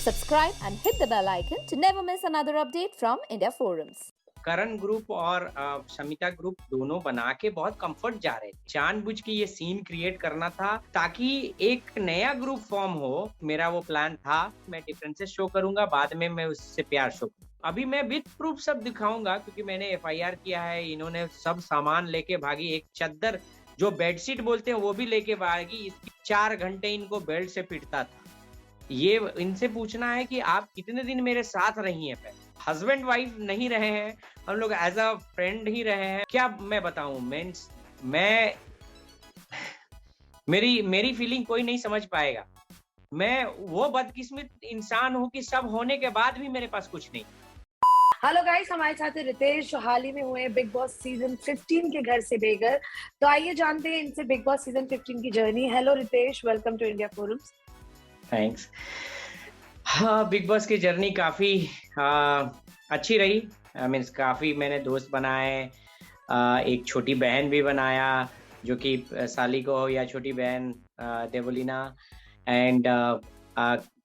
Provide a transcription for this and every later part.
Subscribe and hit the bell icon to never miss another update from India Forums. Karan group और Shamita group दोनों बना के बहुत comfort जा रहे थे। जानबूझ के ये सीन क्रिएट करना था ताकि एक नया ग्रुप फॉर्म हो। मेरा वो प्लान था। मैं डिफरेंसेस शो करूंगा, बाद में मैं उससे प्यार शो करूंगा। अभी मैं विद प्रूफ सब दिखाऊंगा क्योंकि मैंने एफआईआर किया है। इन्होंने सब सामान लेके भागी। एक चद्दर जो बेडशीट बोलते हैं वो भी लेके भागी। इसकी 4 घंटे इनको बेल्ट से पीटता था। ये इनसे पूछना है कि आप कितने दिन मेरे साथ रही हैं। हस्बैंड वाइफ नहीं रहे हैं, हम लोग एज अ फ्रेंड ही रहे हैं। क्या मैं बताऊं, मैं मेरी फीलिंग कोई नहीं समझ पाएगा। मैं वो बदकिस्मत इंसान हूं कि सब होने के बाद भी मेरे पास कुछ नहीं। हेलो गाइस, हमारे साथ है रितेश जो हाल ही में हुए बिग बॉस सीजन 15 के घर से बेघर। तो आइए जानते हैं इनसे बिग बॉस सीजन 15 की journey. Hello Ritesh, welcome to India forums. Thanks. हाँ, बिग बॉस की जर्नी काफ़ी अच्छी रही। मीन्स काफ़ी मैंने दोस्त बनाए। एक छोटी बहन भी बनाया जो कि साली को हो या छोटी बहन देवलीना। एंड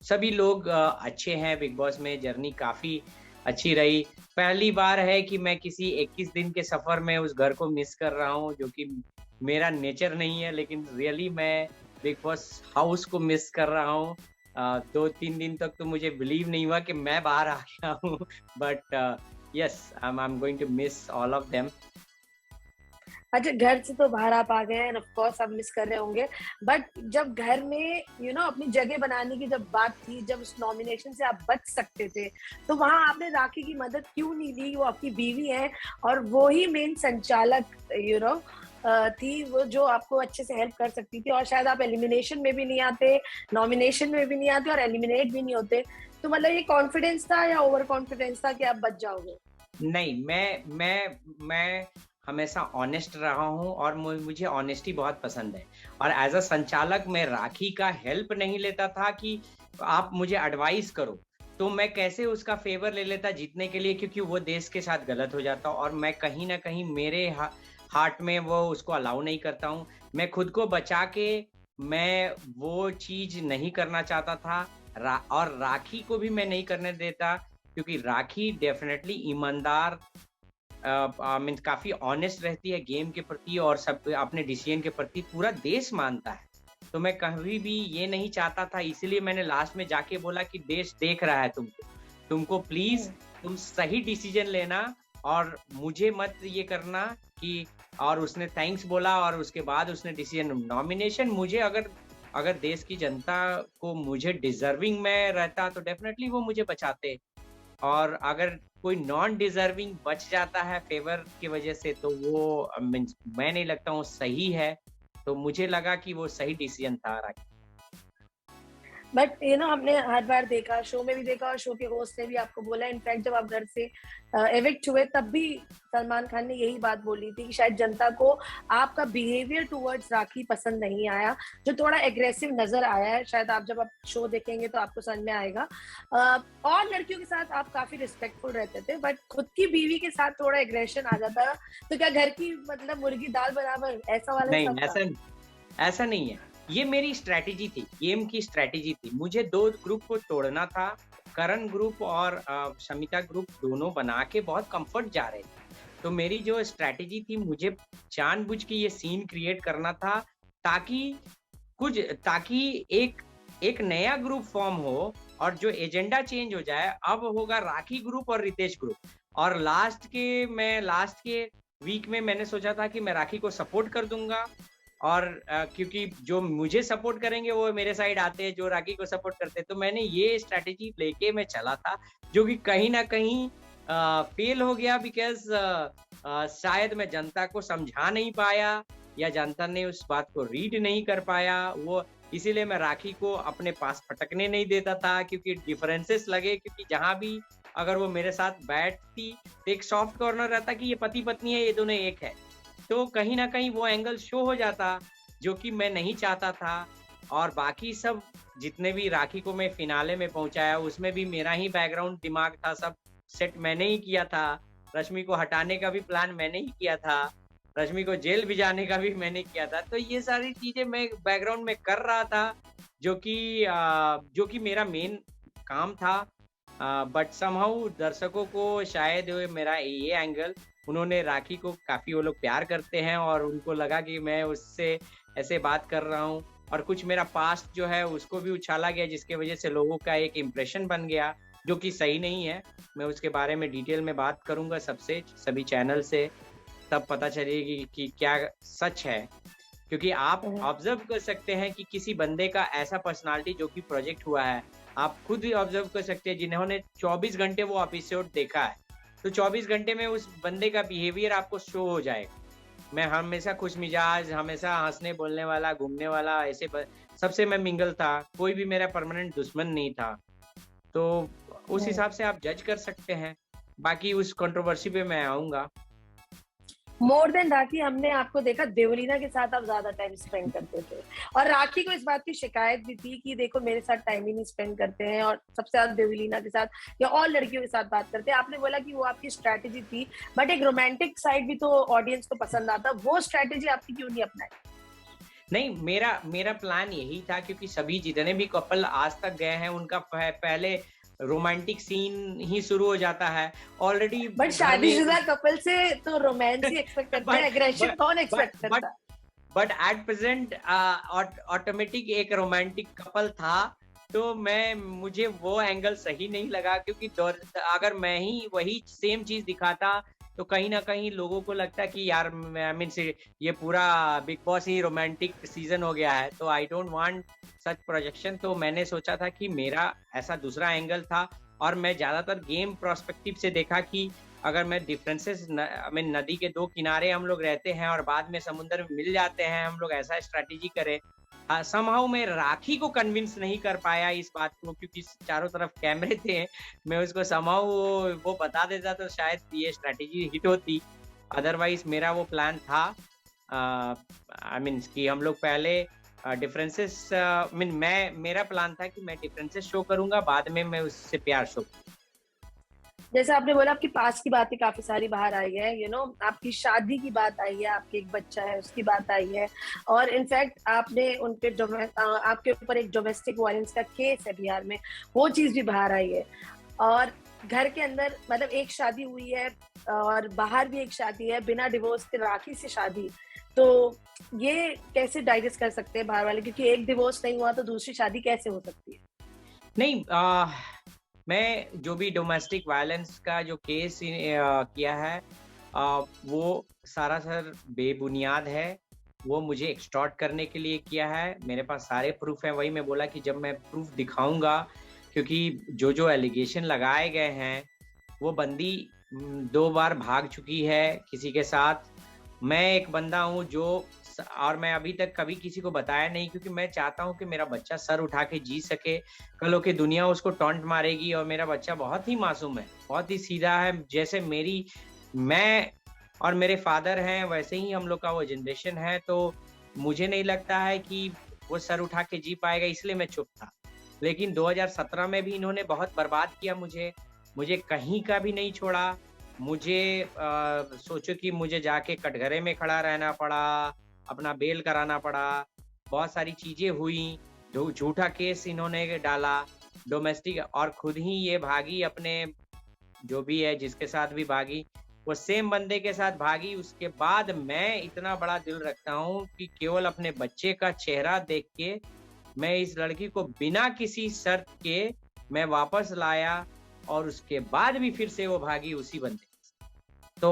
सभी लोग अच्छे हैं। बिग बॉस में जर्नी काफ़ी अच्छी रही। पहली बार है कि मैं किसी 21 दिन के सफ़र में उस घर को मिस कर रहा हूँ, जो कि मेरा नेचर नहीं है, लेकिन रियली मैं बिग बॉस हाउस को मिस कर रहा हूँ। 2-3 दिन तक तो मुझे बिलीव नहीं हुआ कि मैं बाहर आ गया हूँ। But yes, I am going to miss all of them. अच्छा, घर से तो बाहर आप आ गए हैं, ऑफ कोर्स आप मिस कर रहे होंगे। बट जब घर में अपनी जगह बनाने की जब बात थी, जब उस नॉमिनेशन से आप बच सकते थे, तो वहां आपने राखी की मदद क्यों नहीं ली? वो आपकी बीवी है और वो ही मेन संचालक थी, वो जो आपको अच्छे से हेल्प कर सकती थी। और शायद आप एलिमिनेशन में भी नहीं आते, नॉमिनेशन में भी नहीं आते और एलिमिनेट भी नहीं होते। तो मतलब ये कॉन्फिडेंस था या ओवर कॉन्फिडेंस था कि आप बच जाओगे? नहीं, मैं हमेशा ऑनेस्ट रहा हूँ और मुझे ऑनेस्टी बहुत पसंद है। और एज अ संचालक मैं राखी का हेल्प नहीं लेता था कि आप मुझे एडवाइस करो, तो मैं कैसे उसका फेवर ले लेता जीतने के लिए, क्योंकि वो देश के साथ गलत हो जाता और मैं कहीं ना कहीं मेरे हार्ट में वो उसको अलाउ नहीं करता हूँ। मैं खुद को बचा के मैं वो चीज नहीं करना चाहता था। और राखी को भी मैं नहीं करने देता, क्योंकि राखी डेफिनेटली ईमानदार, मीन्स काफ़ी ऑनेस्ट रहती है गेम के प्रति और सब अपने डिसीजन के प्रति पूरा देश मानता है। तो मैं कभी भी ये नहीं चाहता था, इसीलिए मैंने लास्ट में जाके बोला कि देश देख रहा है तुमको प्लीज़ तुम सही डिसीजन लेना और मुझे मत ये करना कि। और उसने थैंक्स बोला और उसके बाद उसने डिसीजन नॉमिनेशन मुझे अगर देश की जनता को मुझे डिज़र्विंग में रहता तो डेफिनेटली वो मुझे बचाते। और अगर कोई नॉन डिजर्विंग बच जाता है फेवर की वजह से, तो वो मीन्स मैं नहीं लगता हूँ सही है। तो मुझे लगा कि वो सही डिसीजन था राखी। बट हमने हर बार देखा, शो में भी देखा और शो के होस्ट ने भी आपको बोला। इनफैक्ट जब आप घर से एविक्ट हुए तब भी सलमान खान ने यही बात बोली थी कि शायद जनता को आपका बिहेवियर टुवर्ड्स राखी पसंद नहीं आया, जो थोड़ा एग्रेसिव नजर आया है। शायद आप जब आप शो देखेंगे तो आपको समझ में आएगा। और लड़कियों के साथ आप काफी रिस्पेक्टफुल रहते थे, बट खुद की बीवी के साथ थोड़ा एग्रेशन आ जाता। तो क्या घर की मतलब मुर्गी दाल बराबर ऐसा वाला नहीं, सब था? ऐसा नहीं है। ये मेरी स्ट्रैटेजी थी, गेम की स्ट्रैटेजी थी। मुझे 2 ग्रुप को तोड़ना था। करण ग्रुप और शमिता ग्रुप दोनों बना के बहुत कंफर्ट जा रहे थे। तो मेरी जो स्ट्रैटेजी थी, मुझे जानबूझ के ये सीन क्रिएट करना था ताकि ताकि एक नया ग्रुप फॉर्म हो और जो एजेंडा चेंज हो जाए। अब होगा राखी ग्रुप और रितेश ग्रुप। और लास्ट के वीक में मैंने सोचा था कि मैं राखी को सपोर्ट कर दूंगा। और क्योंकि जो मुझे सपोर्ट करेंगे वो मेरे साइड आते हैं, जो राखी को सपोर्ट करते हैं। तो मैंने ये स्ट्रैटेजी लेके मैं चला था, जो कि कहीं ना कहीं फेल हो गया। बिकॉज शायद मैं जनता को समझा नहीं पाया या जनता ने उस बात को रीड नहीं कर पाया। वो इसीलिए मैं राखी को अपने पास फटकने नहीं देता था, क्योंकि डिफरेंसेस लगे। क्योंकि जहाँ भी अगर वो मेरे साथ बैठती तो एक सॉफ्ट कॉर्नर रहता कि ये पति पत्नी है, ये दोनों एक है। तो कहीं न कहीं वो एंगल शो हो जाता, जो कि मैं नहीं चाहता था। और बाकी सब जितने भी राखी को मैं फिनाले में पहुँचाया, उसमें भी मेरा ही बैकग्राउंड दिमाग था, सब सेट मैंने ही किया था। रश्मि को हटाने का भी प्लान मैंने ही किया था, रश्मि को जेल भिजाने का भी मैंने किया था। तो ये सारी चीज़ें मैं बैकग्राउंड में कर रहा था, जो कि मेरा मेन काम था, बट समहाउ दर्शकों को शायद मेरा ये एंगल, उन्होंने राखी को काफ़ी, वो लोग प्यार करते हैं और उनको लगा कि मैं उससे ऐसे बात कर रहा हूँ, और कुछ मेरा पास्ट जो है उसको भी उछाला गया, जिसकी वजह से लोगों का एक इम्प्रेशन बन गया, जो कि सही नहीं है। मैं उसके बारे में डिटेल में बात करूँगा सबसे, सभी चैनल से, तब पता चलेगी कि क्या सच है। क्योंकि आप हम्म। ऑब्जर्व कर सकते हैं कि किसी बंदे का ऐसा पर्सनालिटी जो कि प्रोजेक्ट हुआ है, आप खुद भी ऑब्जर्व कर सकते हैं जिन्होंने 24 घंटे वो एपिसोड देखा है, तो 24 घंटे में उस बंदे का बिहेवियर आपको शो हो जाएगा। मैं हमेशा खुशमिजाज, हमेशा हँसने बोलने वाला, घूमने वाला, सबसे मैं मिंगल था, कोई भी मेरा परमानेंट दुश्मन नहीं था। तो उस हम्म। हिसाब से आप जज कर सकते हैं। बाकी उस कंट्रोवर्सी पे मैं आऊँगा। मोर देन राखी हमने आपको देखा देवलीना के साथ आप ज्यादा टाइम स्पेंड करते थे, और राखी को इस बात की शिकायत भी थी कि देखो मेरे साथ टाइम ही नहीं स्पेंड करते हैं, और सबसे ज्यादा देवलीना के साथ या और लड़कियों के साथ बात करते हैं। आपने बोला कि वो आपकी स्ट्रैटेजी थी, बट एक रोमांटिक साइड भी तो ऑडियंस को पसंद आता, वो स्ट्रैटेजी आपकी क्यों नहीं अपनाई? नहीं, मेरा मेरा प्लान यही था, क्योंकि सभी जितने भी कपल आज तक गए हैं उनका पहले रोमांटिक सीन ही शुरू हो जाता है ऑलरेडी बट घर में। शादीशुदा कपल से तो रोमांस ही एक्सपेक्ट करते हैं, बट एग्रेशन बट कौन बट एक्सपेक्ट बट करता है? बट एट प्रेजेंट ऑटोमेटिक एक रोमांटिक कपल था, तो मुझे वो एंगल सही नहीं लगा, क्योंकि अगर मैं ही वही सेम चीज दिखाता तो कहीं ना कहीं लोगों को लगता कि यार, आई मीन से ये पूरा बिग बॉस ही रोमांटिक सीजन हो गया है, तो I don't want such projection. तो मैंने सोचा था कि मेरा ऐसा दूसरा एंगल था, और मैं ज्यादातर गेम प्रोस्पेक्टिव से देखा कि अगर मैं डिफरेंसेस, आई मीन नदी के दो किनारे हम लोग रहते हैं और बाद में समुद्र में मिल जाते हैं, हम लोग ऐसा स्ट्रैटेजी करें। समहाउ मैं राखी को कन्विंस नहीं कर पाया इस बात को, क्योंकि चारों तरफ कैमरे थे। मैं उसको समहाउ वो बता देता तो शायद ये स्ट्रैटेजी हिट होती। अदरवाइज मेरा वो प्लान था, आई मीन कि हम लोग पहले डिफरेंसेस, मीन मेरा प्लान था कि मैं डिफरेंसेस शो करूंगा, बाद में मैं उससे प्यार शो। जैसे आपने बोला आपकी पास की बातें काफी सारी बाहर आई है, आपकी शादी की बात आई है, आपके एक बच्चा है उसकी बात आई है, और इनफैक्ट आपने उनके आपके ऊपर एक डोमेस्टिक वायलेंस का केस है बिहार में, वो चीज भी बाहर आई है। और घर के अंदर मतलब एक शादी हुई है और बाहर भी एक शादी है, बिना डिवोर्स के राखी से शादी। तो ये कैसे डाइजेस्ट कर सकते हैं बाहर वाले, क्योंकि एक डिवोर्स नहीं हुआ तो दूसरी शादी कैसे हो सकती है? नहीं, मैं जो भी डोमेस्टिक वायलेंस का जो केस किया है, वो सारा सर बेबुनियाद है। वो मुझे एक्सटॉर्ट करने के लिए किया है। मेरे पास सारे प्रूफ हैं। वही मैं बोला कि जब मैं प्रूफ दिखाऊंगा, क्योंकि जो जो एलिगेशन लगाए गए हैं, वो बंदी 2 बार भाग चुकी है किसी के साथ। मैं एक बंदा हूँ और मैं अभी तक कभी किसी को बताया नहीं, क्योंकि मैं चाहता हूँ कि मेरा बच्चा सर उठा के जी सके। कल होके दुनिया उसको टॉन्ट मारेगी, और मेरा बच्चा बहुत ही मासूम है, बहुत ही सीधा है, जैसे मैं और मेरे फादर हैं, वैसे ही हम लोग का वो जनरेशन है। तो मुझे नहीं लगता है कि वो सर उठा के जी पाएगा, इसलिए मैं चुप था। लेकिन 2017 में भी इन्होंने बहुत बर्बाद किया मुझे कहीं का भी नहीं छोड़ा। मुझे सोचो कि मुझे जाके कटघरे में खड़ा रहना पड़ा, अपना बेल कराना पड़ा, बहुत सारी चीज़ें हुई, जो झूठा केस इन्होंने डाला डोमेस्टिक, और खुद ही ये भागी अपने, जो भी है जिसके साथ भी भागी, वो सेम बंदे के साथ भागी। उसके बाद मैं इतना बड़ा दिल रखता हूँ कि केवल अपने बच्चे का चेहरा देख के मैं इस लड़की को बिना किसी शर्त के मैं वापस लाया, और उसके बाद भी फिर से वो भागी उसी बंदे के साथ। तो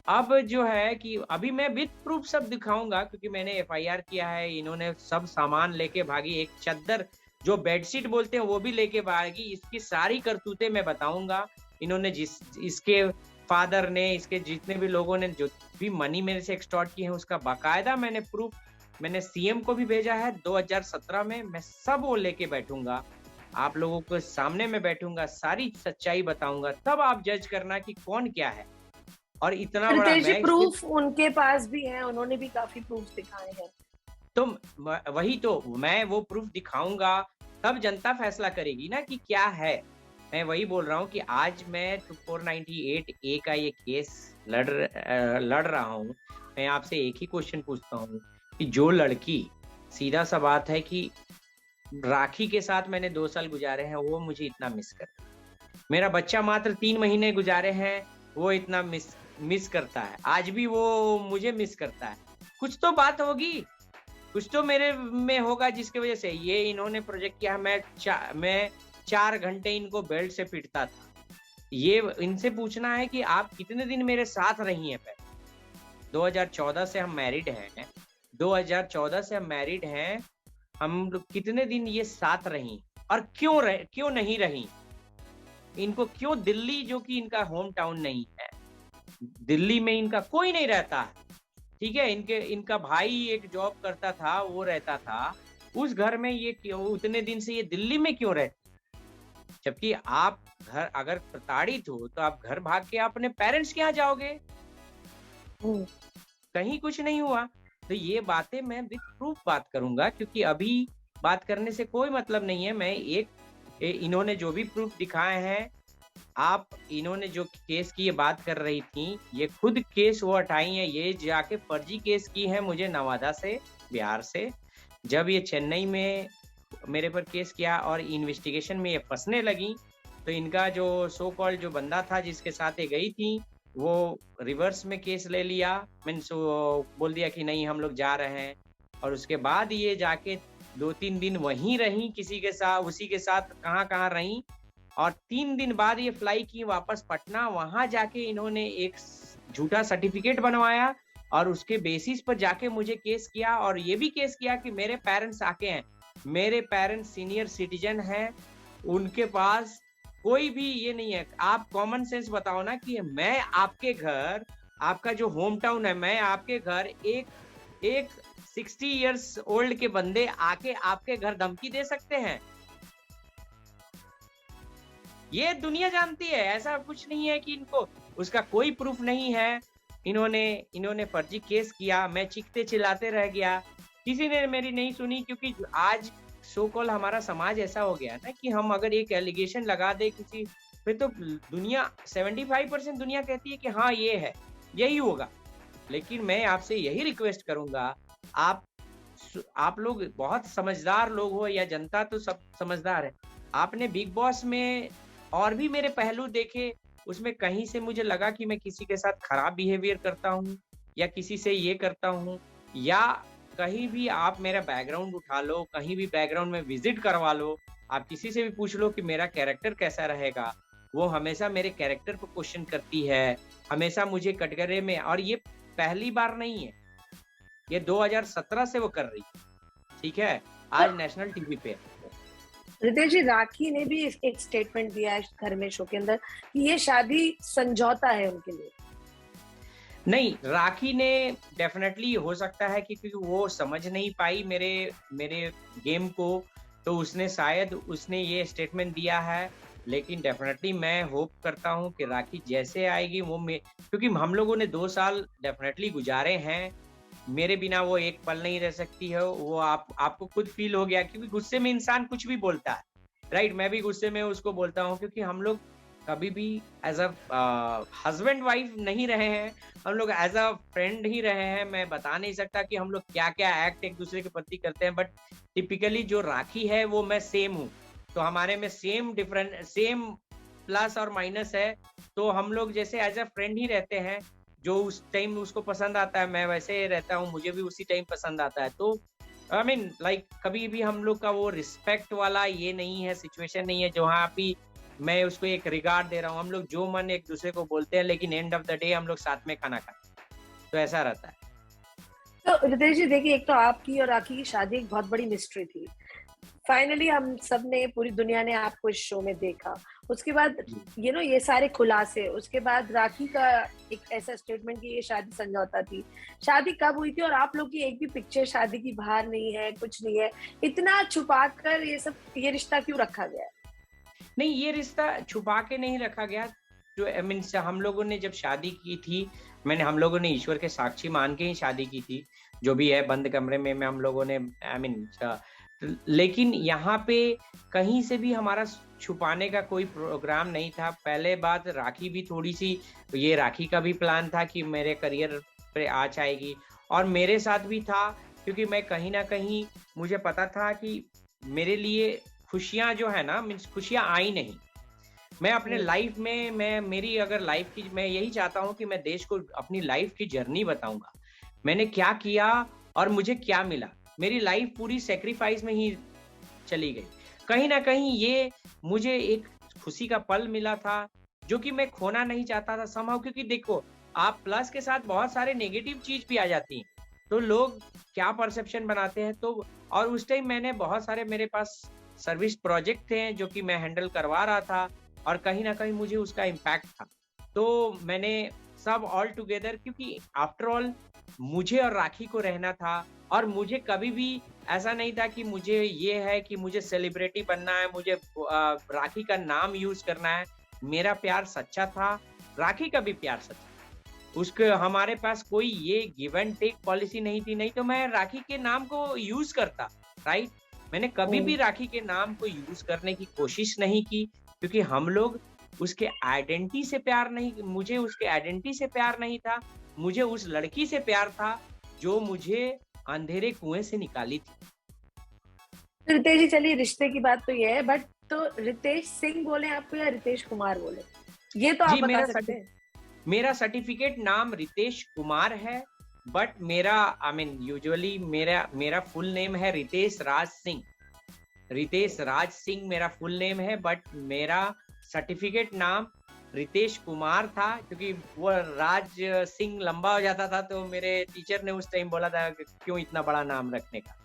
अब जो है कि अभी मैं विद प्रूफ सब दिखाऊंगा, क्योंकि मैंने एफआईआर किया है। इन्होंने सब सामान लेके भागी, एक चद्दर जो बेडशीट बोलते हैं वो भी लेके भागी। इसकी सारी करतूतें मैं बताऊंगा। इन्होंने इसके फादर ने, इसके जितने भी लोगों ने जो भी मनी मेरे से एक्सटॉर्ट किए हैं, उसका बाकायदा मैंने प्रूफ, मैंने सीएम को भी भेजा है 2017 में। मैं सब वो लेके बैठूंगा, आप लोगों के सामने में बैठूंगा, सारी सच्चाई बताऊंगा, तब आप जज करना कि कौन क्या है। और इतना बड़ा रितेश जी, मैं प्रूफ उनके पास भी है, उन्होंने भी काफी प्रूफ दिखाए हैं। तो वही तो मैं वो प्रूफ दिखाऊंगा, तब जनता फैसला करेगी ना कि क्या है। मैं वही बोल रहा हूँ कि आज मैं 498A का ये केस लड़ रहा हूँ। मैं आपसे एक ही क्वेश्चन पूछता हूँ कि जो लड़की, सीधा सा बात है कि राखी के साथ मैंने 2 साल गुजारे हैं, वो मुझे इतना मिस करता है। मेरा बच्चा मात्र 3 महीने गुजारे हैं, वो इतना मिस करता है। आज भी वो मुझे मिस करता है। कुछ तो बात होगी, कुछ तो मेरे में होगा जिसकी वजह से ये इन्होंने प्रोजेक्ट किया। मैं 4 घंटे इनको बेल्ट से पीटता था। ये इनसे पूछना है कि आप कितने दिन मेरे साथ रही हैं पहले। 2014 से हम मैरिड हैं। 2014 से हम मैरिड हैं। हम लोग कितने दिन ये साथ रही और क्यों नहीं रही? इनको क्यों दिल्ली, जो कि इनका होम टाउन नहीं है, दिल्ली में इनका कोई नहीं रहता है, ठीक है? इनका भाई एक जॉब करता था, वो रहता था उस घर में। ये क्यों उतने दिन से ये दिल्ली में क्यों रहते? जबकि आप घर अगर प्रताड़ित हो तो आप घर भाग के अपने पेरेंट्स के यहाँ जाओगे। हम्म, कहीं कुछ नहीं हुआ। तो ये बातें मैं विद प्रूफ बात करूंगा, क्योंकि अभी बात करने से कोई मतलब नहीं है। मैं इन्होंने जो भी प्रूफ दिखाए हैं, इन्होंने जो केस की ये बात कर रही थी, ये खुद केस वो हटाई है। ये जाके फर्जी केस की है मुझे नवादा से, बिहार से। जब ये चेन्नई में मेरे पर केस किया और इन्वेस्टिगेशन में ये फंसने लगी, तो इनका जो सो कॉल्ड जो बंदा था जिसके साथ ये गई थी, वो रिवर्स में केस ले लिया। मीन्स वो बोल दिया कि नहीं हम लोग जा रहे हैं। और उसके बाद ये जाके 2-3 दिन वहीं रही, किसी के साथ, उसी के साथ कहाँ रही। और 3 दिन बाद ये फ्लाई की वापस पटना। वहां जाके इन्होंने एक झूठा सर्टिफिकेट बनवाया और उसके बेसिस पर जाके मुझे केस किया। और ये भी केस किया कि मेरे पेरेंट्स आके हैं, मेरे पेरेंट्स सीनियर सिटीजन हैं, उनके पास कोई भी ये नहीं है। आप कॉमन सेंस बताओ ना कि मैं आपके घर, आपका जो होम टाउन है, मैं आपके घर एक 60 इयर्स ओल्ड के बंदे आके आपके घर धमकी दे सकते हैं? ये दुनिया जानती है। ऐसा कुछ नहीं है कि इनको उसका कोई प्रूफ नहीं है। इन्होंने फर्जी केस किया। मैं चीखते चिल्लाते रह गया, किसी ने मेरी नहीं सुनी। क्योंकि आज सो कॉल हमारा समाज ऐसा हो गया ना कि हम अगर एक एलिगेशन लगा दे किसी पे, तो दुनिया 75% दुनिया कहती है कि हाँ ये है, यही होगा। लेकिन मैं आपसे यही रिक्वेस्ट करूंगा, आप लोग बहुत समझदार लोग हो, या जनता तो सब समझदार है। आपने बिग बॉस में और भी मेरे पहलू देखे, उसमें कहीं से मुझे लगा कि मैं किसी के साथ खराब बिहेवियर करता हूँ या किसी से ये करता हूँ, या कहीं भी आप मेरा बैकग्राउंड उठा लो, कहीं भी बैकग्राउंड में विजिट करवा लो, आप किसी से भी पूछ लो कि मेरा कैरेक्टर कैसा रहेगा, वो हमेशा मेरे कैरेक्टर को क्वेश्चन करती है, हमेशा मुझे कटघरे में। और ये पहली बार नहीं है, ये 2017 से वो कर रही है, ठीक है? आज नेशनल टीवी पे। रितेश जी, राखी ने भी एक स्टेटमेंट दिया है घर में शो के अंदर कि ये शादी समझौता है उनके लिए। नहीं, राखी ने डेफिनेटली हो सकता है कि क्योंकि वो समझ नहीं पाई मेरे गेम को, तो उसने ये स्टेटमेंट दिया है। लेकिन डेफिनेटली मैं होप करता हूँ कि राखी जैसे आएगी क्योंकि हम लोगों ने 2 साल डेफिनेटली गुजारे हैं। मेरे बिना वो एक पल नहीं रह सकती है। वो आपको खुद फील हो गया, क्योंकि गुस्से में इंसान कुछ भी बोलता है, राइट? मैं भी गुस्से में उसको बोलता हूँ, क्योंकि हम लोग कभी भी एज अ हस्बैंड वाइफ नहीं रहे हैं, हम लोग एज अ फ्रेंड ही रहे हैं। मैं बता नहीं सकता कि हम लोग क्या क्या एक्ट एक दूसरे के प्रति करते हैं, बट टिपिकली जो राखी है वो मैं सेम हूँ। तो हमारे में सेम प्लस और माइनस है। तो हम लोग जैसे एज अ फ्रेंड ही रहते हैं। जो उस टाइम उसको पसंद आता है, मैं वैसे रहता हूँ, मुझे भी उसी टाइम पसंद आता है। तो आई मीन लाइक कभी भी हम लोग का वो रिस्पेक्ट वाला ये नहीं है, सिचुएशन नहीं है जहाँ भी मैं उसको एक रिगार्ड दे रहा हूँ। हम लोग जो मन एक दूसरे को बोलते हैं, लेकिन एंड ऑफ द डे हम लोग साथ में खाना खाते हैं। तो ऐसा रहता है। तो रितेश जी देखिए, एक तो आपकी और राखी की शादी एक बहुत बड़ी मिस्ट्री थी। फाइनली हम सब ने, पूरी दुनिया ने आपको इस शो में देखा। उसके बाद ये सारे खुलासे, उसके बाद राखी का एक ऐसा स्टेटमेंट कि ये शादी समझौता थी। शादी कब हुई थी और आप लोग की एक भी पिक्चर शादी की बाहर नहीं है, कुछ नहीं है। इतना छुपा कर ये रिश्ता क्यों रखा गया है? नहीं, ये रिश्ता छुपा के नहीं रखा गया। जो आई मीन हम लोगों ने जब शादी की थी, हम लोगों ने ईश्वर के साक्षी मान के ही शादी की थी। जो भी है बंद कमरे में हम लोगों ने आई मीन लेकिन यहाँ पे कहीं से भी हमारा छुपाने का कोई प्रोग्राम नहीं था। पहले बात, राखी भी थोड़ी सी, ये राखी का भी प्लान था कि मेरे करियर पे आ जाएगी, और मेरे साथ भी था, क्योंकि मैं कहीं ना कहीं मुझे पता था कि मेरे लिए खुशियाँ जो है ना, मीन्स खुशियाँ आई नहीं। मैं अपने हम्म, लाइफ में मैं मेरी अगर लाइफ की मैं यही चाहता हूँ कि मैं देश को अपनी लाइफ की जर्नी बताऊंगा। मैंने क्या किया और मुझे क्या मिला। मेरी लाइफ पूरी सेक्रीफाइस में ही चली गई। कहीं न कहीं ये मुझे एक खुशी का पल मिला था, जो कि मैं खोना नहीं चाहता था समहाउ, क्योंकि देखो, आप प्लस के साथ बहुत सारे नेगेटिव चीज़ भी आ जाती हैं। तो लोग क्या परसेप्शन बनाते हैं, तो और उस टाइम मैंने बहुत सारे मेरे पास सर्विस प्रोजेक्ट थे जो कि मैं हैंडल करवा रहा था और कहीं न कहीं मुझे उसका इम्पैक्ट था। तो मैंने सब ऑल टुगेदर, क्योंकि आफ्टर ऑल मुझे और राखी को रहना था और मुझे कभी भी ऐसा नहीं था कि मुझे ये है कि मुझे सेलिब्रिटी बनना है, मुझे राखी का नाम यूज़ करना है। मेरा प्यार सच्चा था, राखी का भी प्यार सच्चा। उसके हमारे पास कोई ये गिव एंड टेक पॉलिसी नहीं थी, नहीं तो मैं राखी के नाम को यूज़ करता, राइट? मैंने कभी हम्म। भी राखी के नाम को यूज़ करने की कोशिश नहीं की, क्योंकि हम लोग उसके आइडेंटिटी से प्यार नहीं, मुझे उसके आइडेंटिटी से प्यार नहीं था, मुझे उस लड़की से प्यार था, जो मुझे अंधेरे कुएँ से निकाली थी। तो रितेश जी, चलिए रिश्ते की बात तो ये है, बट तो रितेश सिंह बोले आपको या रितेश कुमार बोले, ये तो आप जी, बता सकते हैं। मेरा सर्टिफिकेट नाम रितेश कुमार है, बट मेरा आई मीन यूजुअली मेरा मेरा फुल नेम है रितेश राज सिंह। रितेश राज सिंह मेरा फुल नेम है, बट मेरा सर्टिफिकेट नाम रितेश कुमार था, क्योंकि वो राज सिंह लंबा हो जाता था, तो मेरे टीचर ने उस टाइम बोला था कि क्यों इतना बड़ा नाम रखने का।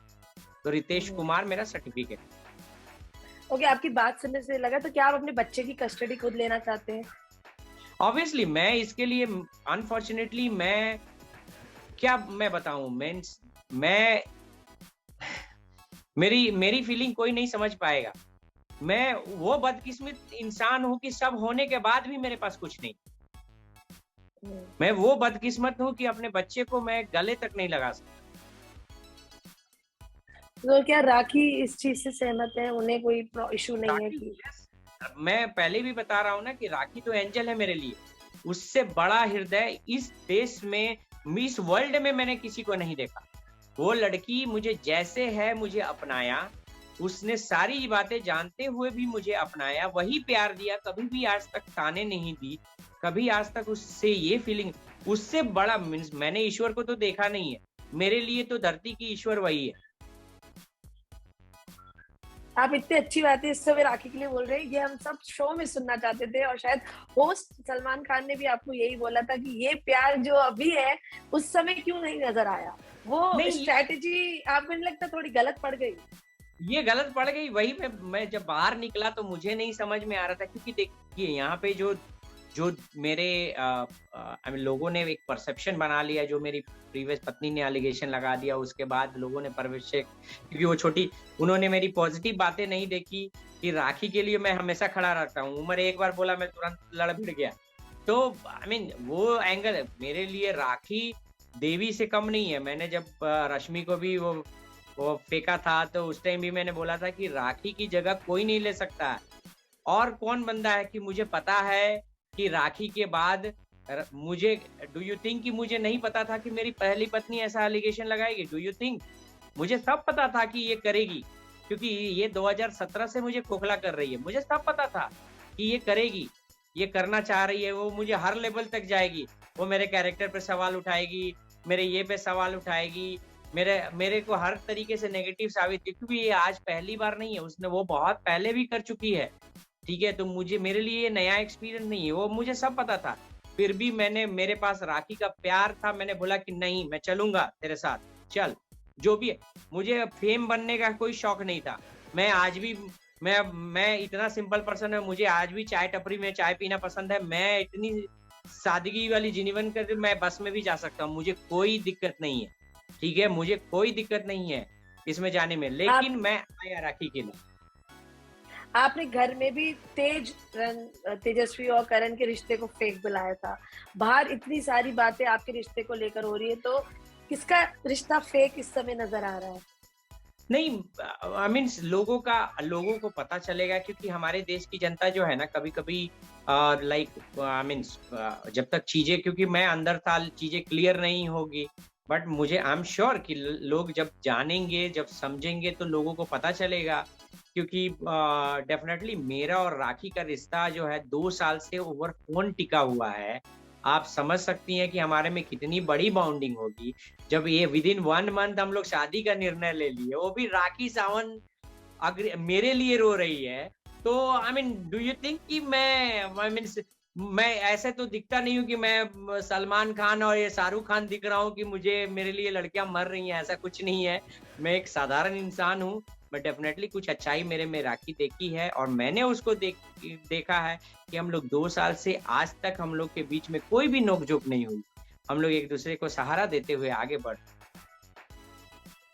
तो रितेश हम्म। कुमार मेरा सर्टिफिकेट। ओके, आपकी बात सुनने से लगा तो क्या आप अपने बच्चे की कस्टडी खुद लेना चाहते हैं? ऑब्वियसली मैं इसके लिए अनफॉर्चुनेटली मैं क्या मैं बताऊं, मीन्स मैं मेरी मेरी फीलिंग कोई नहीं समझ पाएगा। मैं वो बदकिस्मत इंसान हूँ कि सब होने के बाद भी मेरे पास कुछ नहीं। हम्म। मैं वो बदकिस्मत हूँ कि अपने बच्चे को मैं गले तक नहीं लगा सकता। तो क्या राखी इस चीज से सहमत है, उन्हें कोई इशू नहीं है राखी, कि? यस, मैं पहले भी बता रहा हूँ ना कि राखी तो एंजल है मेरे लिए। उससे बड़ा हृदय इस देश में, इस वर्ल्ड में मैंने किसी को नहीं देखा। वो लड़की मुझे जैसे है मुझे अपनाया, उसने सारी बातें जानते हुए भी मुझे अपनाया, वही प्यार दिया, कभी भी आज तक ताने नहीं दी, कभी आज तक उससे ये फीलिंग, उससे बड़ा मीन्स मैंने ईश्वर को तो देखा नहीं है। मेरे लिए तो धरती की ईश्वर वही है। आप इतनी अच्छी बातें इस समय राखी के लिए बोल रहे हैं, ये हम सब शो में सुनना चाहते थे, और शायद होस्ट सलमान खान ने भी आपको यही बोला था कि ये प्यार जो अभी है उस समय क्यों नहीं नजर आया। वो नहीं, स्ट्रैटेजी आपको नहीं लगता थोड़ी गलत पड़ गई? ये गलत पड़ गई, वही मैं जब बाहर निकला तो मुझे नहीं समझ में आ रहा था, क्योंकि देखिए यहाँ पे जो जो मेरे आई मीन लोगों ने एक परसेप्शन बना लिया, जो मेरी प्रीवियस पत्नी ने एलिगेशन लगा दिया, उसके बाद लोगों ने परवेश, क्योंकि वो छोटी, उन्होंने मेरी पॉजिटिव बातें नहीं देखी कि राखी के लिए मैं हमेशा खड़ा रहता हूँ। उमर एक बार बोला, मैं तुरंत लड़ भिड़ गया। तो आई मीन वो एंगल है मेरे लिए, राखी देवी से कम नहीं है। मैंने जब रश्मि को भी वो फेंका था, तो उस टाइम भी मैंने बोला था कि राखी की जगह कोई नहीं ले सकता है। और कौन बंदा है कि मुझे पता है कि राखी के बाद मुझे, डू यू थिंक कि मुझे नहीं पता था कि मेरी पहली पत्नी ऐसा एलिगेशन लगाएगी? Do you think? मुझे सब पता था कि ये करेगी, क्योंकि ये 2017 से मुझे खोखला कर रही है। मुझे सब पता था कि ये करेगी, ये करना चाह रही है, वो मुझे हर लेवल तक जाएगी। वो मेरे कैरेक्टर पे सवाल उठाएगी, मेरे ये पे सवाल उठाएगी, मेरे मेरे को हर तरीके से नेगेटिव साबित की, क्योंकि ये आज पहली बार नहीं है, उसने वो बहुत पहले भी कर चुकी है। ठीक है, तो मुझे, मेरे लिए ये नया एक्सपीरियंस नहीं है, वो मुझे सब पता था। फिर भी मेरे पास राखी का प्यार था, मैंने बोला कि नहीं, मैं चलूँगा तेरे साथ, चल, जो भी है। मुझे फेम बनने का कोई शौक नहीं था। मैं आज भी मैं इतना सिंपल पर्सन है, मुझे आज भी चाय टपरी में चाय पीना पसंद है। मैं इतनी सादगी वाली जीवन कर मैं बस में भी जा सकता हूँ, मुझे कोई दिक्कत नहीं है। ठीक है, मुझे कोई दिक्कत नहीं है इसमें जाने में, आप लेकिन मैं आया राखी के लिए। आपने घर में भी तेजस्वी और करण के रिश्ते को फेक बुलाया था। बाहर इतनी सारी बातें आपके रिश्ते को लेकर हो रही है, तो किसका रिश्ता फेक इस समय नजर आ रहा है? नहीं, आई मीन्स लोगों को पता चलेगा, क्योंकि हमारे देश की जनता जो है ना, कभी-कभी लाइक आई मीन्स जब तक चीज़ें, क्योंकि मैं अंदर था, चीज़ें क्लियर नहीं होगी, बट मुझे आई एम श्योर कि लोग जब जानेंगे, जब समझेंगे तो लोगों को पता चलेगा, क्योंकि डेफिनेटली मेरा और राखी का रिश्ता जो है 2 साल से ओवर फ़ोन टिका हुआ है। आप समझ सकती हैं कि हमारे में कितनी बड़ी बॉन्डिंग होगी। जब ये विदिन 1 मंथ हम लोग शादी का निर्णय ले लिए, वो भी राखी सावन अग्र मेरे लिए रो रही है, तो I mean do you think कि मैं ऐसे तो दिखता नहीं हूँ कि मैं सलमान खान और ये शाहरुख खान दिख रहा हूँ कि मुझे मेरे लिए लड़कियां मर रही हैं, ऐसा कुछ नहीं है। मैं एक साधारण इंसान हूँ, बट डेफिनेटली कुछ अच्छाई मेरे में राखी देखी है, और मैंने उसको देखा है कि हम लोग 2 साल से आज तक हम लोग के बीच में कोई भी नोक-झोंक नहीं हुई। हम लोग एक-दूसरे को सहारा देते हुए आगे बढ़।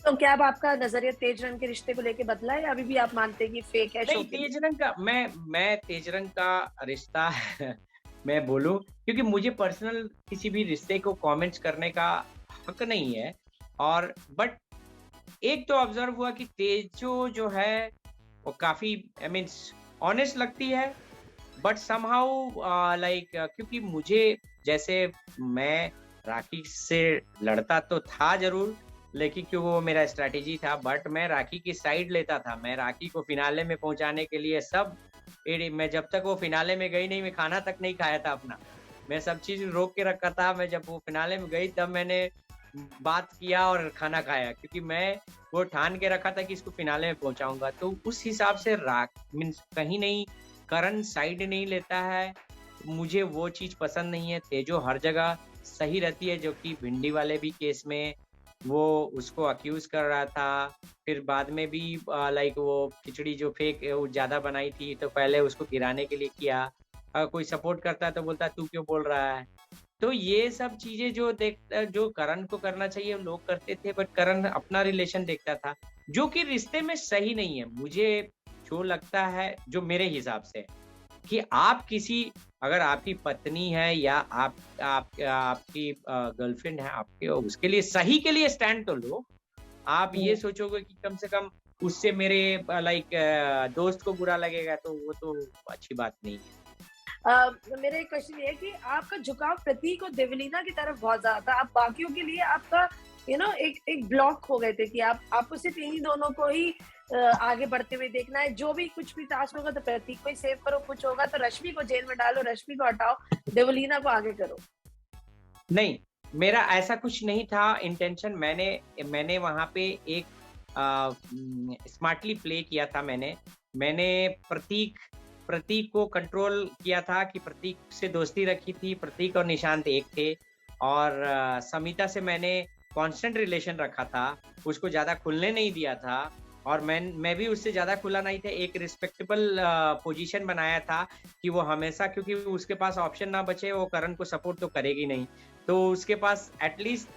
तो क्या अब आपका नज़रिया तेज रंग के रिश्ते को लेके बदला है या अभी भी आप मानते हैं कि फेक है शो नहीं, के लिए? तेज रंग का मैं तेज रंग का रिश्ता मैं बोलूँ, क्योंकि मुझे पर्सनल किसी भी रिश्ते को कमेंट्स करने का हक नहीं है, और बट एक तो ऑब्जर्व हुआ कि तेजो जो है वो काफ़ी आई मीन्स ऑनेस्ट लगती है, बट समहाउ लाइक क्योंकि मुझे जैसे मैं राखी से लड़ता तो था ज़रूर, लेकिन क्यों वो मेरा स्ट्रैटेजी था, बट मैं राखी की साइड लेता था। मैं राखी को फिनाले में पहुँचाने के लिए सब एड़ी मैं जब तक वो फिनाले में गई नहीं, मैं खाना तक नहीं खाया था अपना। मैं सब चीज़ रोक के रखा था, मैं जब वो फिनाले में गई तब मैंने बात किया और खाना खाया, क्योंकि मैं वो ठान के रखा था कि इसको फिनाले में पहुँचाऊँगा। तो उस हिसाब से राख मीन्स कहीं नहीं करण साइड नहीं लेता है, मुझे वो चीज़ पसंद नहीं है। तेजो हर जगह सही रहती है, जो कि भिंडी वाले भी केस में वो उसको अक्यूज़ कर रहा था। फिर बाद में भी लाइक वो खिचड़ी जो फेक वो ज़्यादा बनाई थी, तो पहले उसको गिराने के लिए किया। कोई सपोर्ट करता है तो बोलता है तू क्यों बोल रहा है? तो ये सब चीज़ें जो करण को करना चाहिए वो लोग करते थे, बट करण अपना रिलेशन देखता था, जो कि रिश्ते में सही नहीं है। मुझे जो लगता है, जो मेरे हिसाब से, कि आप किसी अगर आपकी पत्नी है या आपकी गर्लफ्रेंड है, आपके उसके लिए सही के लिए स्टैंड तो लो। आप ये हुँ। सोचोगे कि कम से कम उससे मेरे लाइक दोस्त को बुरा लगेगा, तो वो तो अच्छी बात नहीं है। मेरा एक क्वेश्चन ये है कि आपका झुकाव प्रतीक और देवलीना की तरफ बहुत ज़्यादा था। आप बाकियों के लिए आपका एक एक ब्लॉक हो गए थे कि आपको सिर्फ़ इन्हीं दोनों को ही आगे बढ़ते हुए देखना है। जो भी कुछ भी टास्क होगा तो प्रतीक को ही सेव करो, कुछ होगा तो रश्मि को जेल में डालो, रश्मि को हटाओ, देवलीना को आगे करो। नहीं, मेरा ऐसा कुछ नहीं था इंटेंशन। मैंने मैंने वहाँ पे एक स्मार्टली प्ले किया था मैंने। मैंने प्रतीक प्रतीक को कंट्रोल किया था कि प्रतीक से दोस्ती रखी थी। प्रतीक और निशांत एक थे, और समिता से मैंने कांस्टेंट रिलेशन रखा था। उसको ज़्यादा खुलने नहीं दिया था, और मैं भी उससे ज़्यादा खुला नहीं था। एक रिस्पेक्टेबल पोज़ीशन बनाया था कि वो हमेशा, क्योंकि उसके पास ऑप्शन ना बचे, वो करण को सपोर्ट तो करेगी नहीं। तो उसके पास एटलीस्ट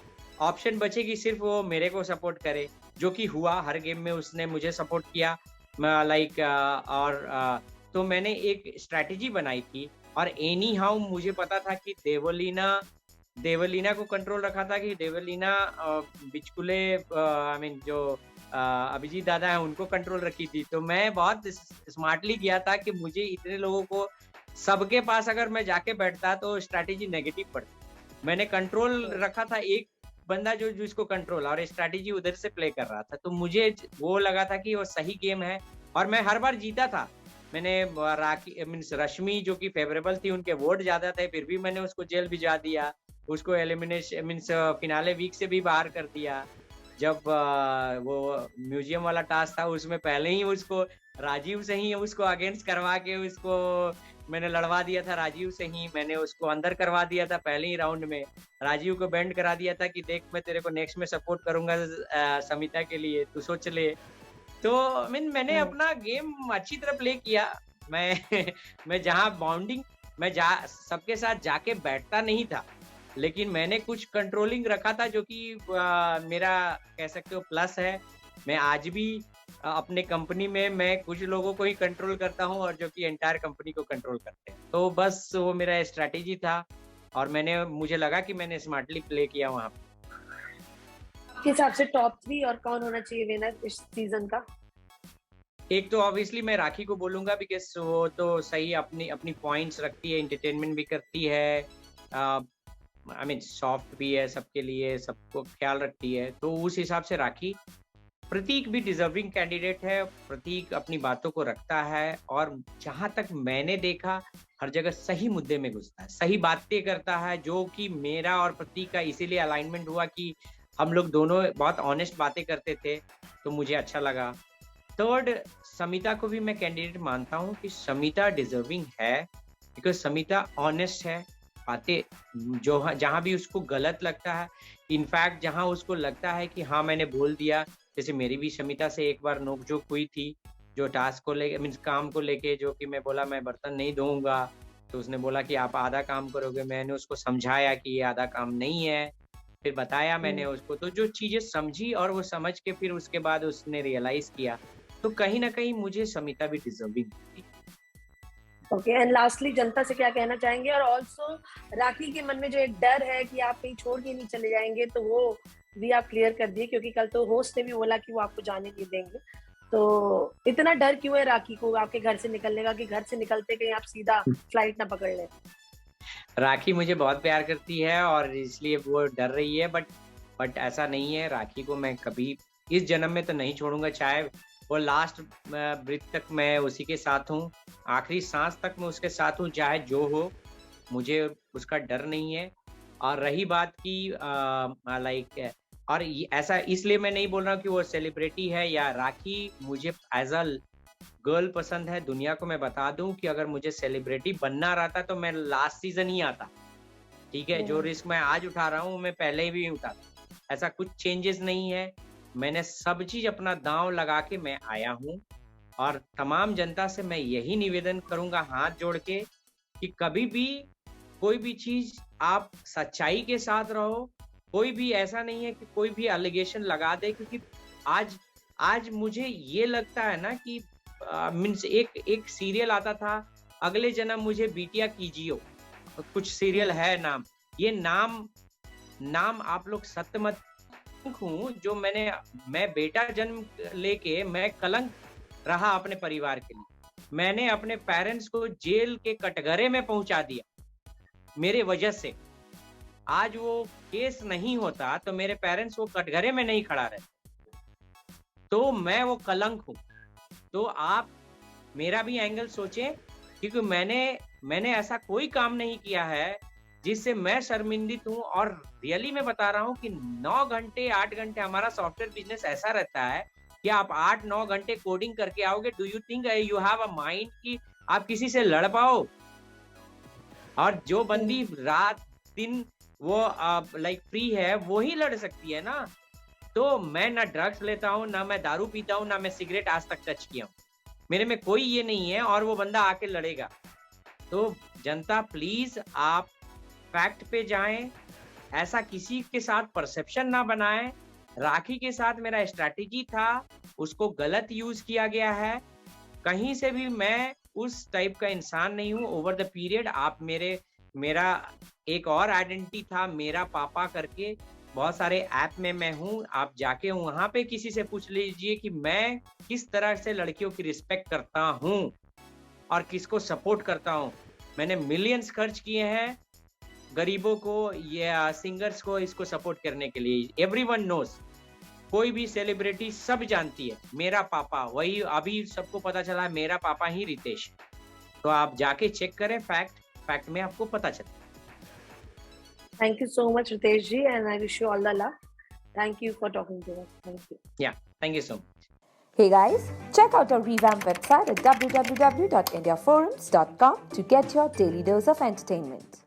ऑप्शन बचेगी, सिर्फ वो मेरे को सपोर्ट करे, जो कि हुआ। हर गेम में उसने मुझे सपोर्ट किया। लाइक तो मैंने एक स्ट्रैटेजी बनाई थी, और एनी हाउ मुझे पता था कि देवलीना को कंट्रोल रखा था, कि देवलीना बिचकुले आई मीन जो अभिजीत दादा है उनको कंट्रोल रखी थी। तो मैं बहुत स्मार्टली किया था कि मुझे इतने लोगों को सबके पास अगर मैं जाके बैठता तो स्ट्रैटेजी नेगेटिव पड़ती। मैंने कंट्रोल रखा था एक बंदा जो जिसको कंट्रोल, और स्ट्रैटेजी उधर से प्ले कर रहा था। तो मुझे वो लगा था कि वो सही गेम है, और मैं हर बार जीता था। मैंने राखी मीन्स रश्मि जो कि फेवरेबल थी, उनके वोट ज़्यादा थे, फिर भी मैंने उसको जेल भिजवा दिया। उसको एलिमिनेशन मीन्स फिनाले वीक से भी बाहर कर दिया। जब वो म्यूज़ियम वाला टास्क था, उसमें पहले ही उसको राजीव से ही उसको अगेंस्ट करवा के उसको मैंने लड़वा दिया था राजीव से ही। मैंने उसको अंदर करवा दिया था पहले ही राउंड में। राजीव को बेंड करा दिया था कि देख मैं तेरे को नेक्स्ट में सपोर्ट करूँगा समिता के लिए, तू सोच ले। तो मैंने हुँ। अपना गेम अच्छी तरह प्ले किया। मैं मैं जहाँ बाउंडिंग मैं जा सबके साथ जाके बैठता नहीं था, लेकिन मैंने कुछ कंट्रोलिंग रखा था, जो कि मेरा कह सकते हो प्लस है। मैं आज भी अपने कंपनी में मैं कुछ लोगों को ही कंट्रोल करता हूँ, और जो कि एंटायर कंपनी को कंट्रोल करते हैं। तो बस वो मेरा स्ट्रैटेजी था, और मुझे लगा कि मैंने स्मार्टली प्ले किया वहाँ पे। आपके हिसाब से टॉप 3 और कौन होना चाहिए विनर इस सीज़न का? एक तो ऑब्वियसली मैं राखी को बोलूँगा, बिकॉज़ वो तो सही अपनी अपनी पॉइंट्स रखती है, एंटरटेनमेंट भी करती है। अ, आई मीन सॉफ्ट भी है सबके लिए, सबको ख्याल रखती है, तो उस हिसाब से राखी। प्रतीक भी डिजर्विंग कैंडिडेट है, प्रतीक अपनी बातों को रखता है और जहां तक मैंने देखा हर जगह सही मुद्दे में घुसता है, सही बातें करता है, जो कि मेरा और प्रतीक का इसीलिए अलाइनमेंट हुआ कि हम लोग दोनों बहुत ऑनेस्ट बातें करते थे, तो मुझे अच्छा लगा। थर्ड, समिता को भी मैं कैंडिडेट मानता हूँ कि समिता डिजर्विंग है, बिकॉज समिता ऑनेस्ट है, बातें जो जहाँ भी उसको गलत लगता है, इनफैक्ट जहाँ उसको लगता है कि हाँ मैंने बोल दिया, जैसे मेरी भी समिता से एक बार नोकझोंक हुई थी, जो टास्क को लेके मीन्स काम को लेके, जो कि मैं बोला मैं बर्तन नहीं धोऊंगा, तो उसने बोला कि आप आधा काम करोगे, मैंने उसको समझाया कि ये आधा काम नहीं है, फिर बताया मैंने उसको, तो जो चीजें समझी और वो समझ के फिर उसके बाद उसने रियलाइज किया, तो कहीं ना कहीं मुझे समिता भी डिजर्विंग थी। ओके, एंड लास्टली जनता से क्या कहना चाहेंगे? और ऑल्सो राखी के मन में जो एक डर है कि आप कहीं छोड़ के नहीं चले जाएंगे, तो वो भी आप क्लियर कर दिए, क्योंकि कल तो होस्ट ने भी बोला कि वो आपको जाने नहीं देंगे। तो इतना डर क्यों है राखी को आपके घर से निकलने का, कि घर से निकलते कहीं आप सीधा फ्लाइट ना पकड़ लें? राखी मुझे बहुत प्यार करती है और इसलिए वो डर रही है, बट ऐसा नहीं है। राखी को मैं कभी इस जन्म में तो नहीं छोड़ूंगा, चाहे वो लास्ट ब्रीथ तक मैं उसी के साथ हूँ, आखिरी सांस तक मैं उसके साथ हूँ, चाहे जो हो, मुझे उसका डर नहीं है। और रही बात की लाइक, और ऐसा इसलिए मैं नहीं बोल रहा हूँ कि वो सेलिब्रिटी है या राखी, मुझे एज अ गर्ल पसंद है। दुनिया को मैं बता दूं कि अगर मुझे सेलिब्रिटी बनना रहता तो मैं लास्ट सीजन ही आता, ठीक है। जो रिस्क मैं आज उठा रहा हूँ मैं पहले भी उठाता, ऐसा कुछ चेंजेस नहीं है। मैंने सब चीज अपना दांव लगा के मैं आया हूँ, और तमाम जनता से मैं यही निवेदन करूंगा हाथ जोड़ के कि कभी भी कोई भी चीज आप सच्चाई के साथ रहो। कोई भी ऐसा नहीं है कि कोई भी एलिगेशन लगा दे, क्योंकि आज आज मुझे ये लगता है ना कि मीन्स एक सीरियल आता था, अगले जन्म मुझे बिटिया कीजियो, कुछ सीरियल है नाम, ये नाम आप लोग सत्य मत हूँ, जो मैं बेटा जन्म लेके मैं कलंक रहा अपने परिवार के लिए। मैंने अपने पेरेंट्स को जेल के कटघरे में पहुंचा दिया मेरे वजह से। आज वो केस नहीं होता तो मेरे पेरेंट्स वो कटघरे में नहीं खड़ा रहते, तो मैं वो कलंक हूँ। तो आप मेरा भी एंगल सोचें, क्योंकि मैंने ऐसा कोई काम नहीं किया है जिससे मैं शर्मिंदित हूँ। और रियली मैं बता रहा हूँ कि 9 घंटे 8 घंटे हमारा सॉफ्टवेयर बिजनेस ऐसा रहता है कि आप 8-9 घंटे कोडिंग करके आओगे, do you think you have a mind कि आप किसी से लड़ पाओ? और जो बंदी रात दिन वो लाइक फ्री है, वो ही लड़ सकती है ना। तो मैं ना ड्रग्स लेता हूँ, ना मैं दारू पीता हूँ, ना मैं सिगरेट आज तक टच किया हूँ, मेरे में कोई ये नहीं है, और वो बंदा आके लड़ेगा। तो जनता प्लीज आप फैक्ट पे जाएं, ऐसा किसी के साथ परसेप्शन ना बनाएं। राखी के साथ मेरा स्ट्रैटेजी था, उसको गलत यूज किया गया है। कहीं से भी मैं उस टाइप का इंसान नहीं हूँ। ओवर द पीरियड आप मेरा एक और आइडेंटिटी था, मेरा पापा करके बहुत सारे ऐप में मैं हूँ। आप जाके वहां पे किसी से पूछ लीजिए कि मैं किस तरह से लड़कियों की रिस्पेक्ट करता हूँ और किसको सपोर्ट करता हूँ। मैंने मिलियंस खर्च किए हैं गरीबों को या सिंगर्स को इसको सपोर्ट करने के लिए। एवरीवन नोज, कोई भी सेलिब्रिटी सब जानती है, मेरा पापा वही, अभी सबको पता चला है मेरा पापा ही रितेश। तो आप जाके चेक करें, फैक्ट में आपको पता चले। Thank you so much, Ritesh ji, and I wish you all the luck. Thank you for talking to us. Thank you. Yeah, thank you so much. Hey guys, check out our revamped website at www.indiaforums.com to get your daily dose of entertainment.